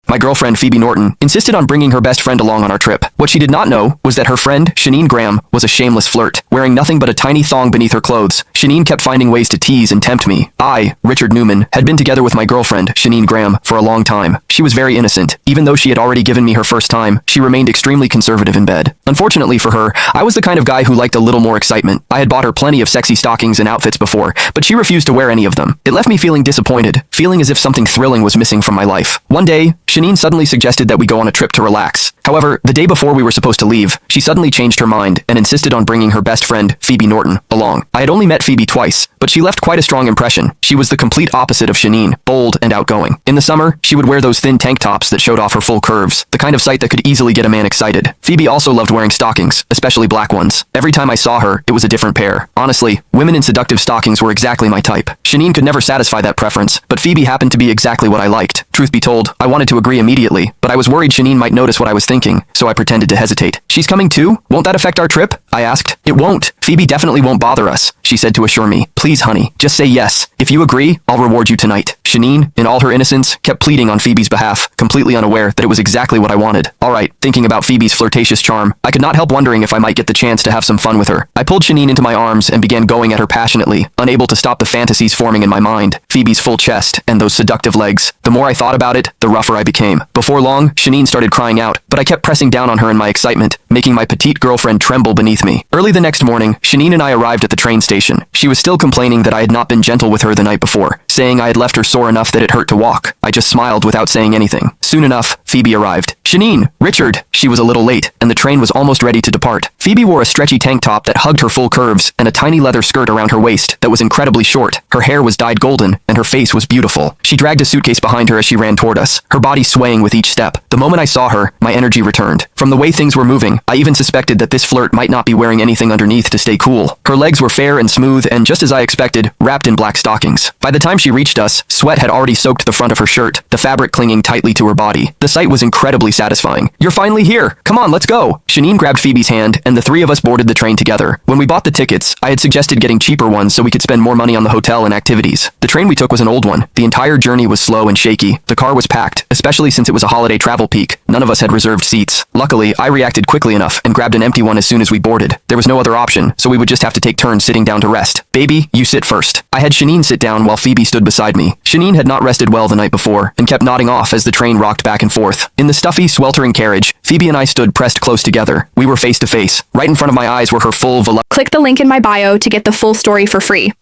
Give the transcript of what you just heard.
my girlfriend Phoebe Norton, insisted on bringing her best friend along on our trip. What she did not know was that her friend, Shanine Graham, was a shameless flirt. Wearing nothing but a tiny thong beneath her clothes, Shanine kept finding ways to tease and tempt me. I, Richard Newman, had been together with my girlfriend, Shanine Graham, for a long time. She was very innocent. Even though she had already given me her first time, she remained extremely conservative in bed. Unfortunately for her, I was the kind of guy who liked a little more excitement. I had bought her plenty of sexy stockings and outfits before, but she refused to wear any of them. It left me feeling disappointed, feeling as if something thrilling was missing from my life. One day, Shanine suddenly suggested that we go on a trip to relax. However, the day before we were supposed to leave, she suddenly changed her mind and insisted on bringing her best friend, Phoebe Norton, along. I had only met Phoebe twice, but she left quite a strong impression. She was the complete opposite of Shanine, bold and outgoing. In the summer, she would wear those thin tank tops that showed off her full curves, the kind of sight that could easily get a man excited. Phoebe also loved wearing stockings, especially black ones. Every time I saw her, it was a different pair. Honestly, women in seductive stockings were exactly my type. Shanine could never satisfy that preference, but Phoebe happened to be exactly what I liked. Truth be told, I wanted to agree immediately, but I was worried Shanine might notice what I was thinking, so I pretended to hesitate. "She's coming too? Won't that affect our trip?" I asked. "It won't. Phoebe definitely won't bother us," she said to assure me. "Please, honey, just say yes. If you agree, I'll reward you tonight." Shanine, in all her innocence, kept pleading on Phoebe's behalf, completely unaware that it was exactly what I wanted. Alright, thinking about Phoebe's flirtatious charm, I could not help wondering if I might get the chance to have some fun with her. I pulled Shanine into my arms and began going at her passionately, unable to stop the fantasies forming in my mind. Phoebe's full chest and those seductive legs. The more I thought about it, the rougher I became. Before long, Shanine started crying out, but I kept pressing down on her in my excitement, making my petite girlfriend tremble beneath me. Early the next morning, Shanine and I arrived at the train station. She was still complaining that I had not been gentle with her the night before, saying I had left her sore enough that it hurt to walk. I just smiled without saying anything. Soon enough, Phoebe arrived. "Shanine, Richard." She was a little late, and the train was almost ready to depart. Phoebe wore a stretchy tank top that hugged her full curves and a tiny leather skirt around her waist that was incredibly short. Her hair was dyed golden, and her face was beautiful. She dragged a suitcase behind her as she ran toward us, her body swaying with each step. The moment I saw her, my energy returned. From the way things were moving, I even suspected that this flirt might not be wearing anything underneath to stay cool. Her legs were fair and smooth and, just as I expected, wrapped in black stockings. By the time she reached us, sweat had already soaked the front of her shirt, the fabric clinging tightly to her body. The sight was incredibly satisfying. "You're finally here. Come on, let's go." Shanine grabbed Phoebe's hand, and the three of us boarded the train together. When we bought the tickets, I had suggested getting cheaper ones so we could spend more money on the hotel and activities. The train we took was an old one. The entire journey was slow and shaky. The car was packed, especially since it was a holiday travel peak. None of us had reserved seats. Luckily, I reacted quickly enough and grabbed an empty one as soon as we boarded. There was no other option, so we would just have to take turns sitting down to rest. "Baby, you sit first." I had Shanine sit down while Phoebe stood beside me. Shanine had not rested well the night before and kept nodding off as the train rocked back and forth. In the stuffy, sweltering carriage, Phoebe and I stood pressed close together. We were face to face. Right in front of my eyes were her full Click the link in my bio to get the full story for free.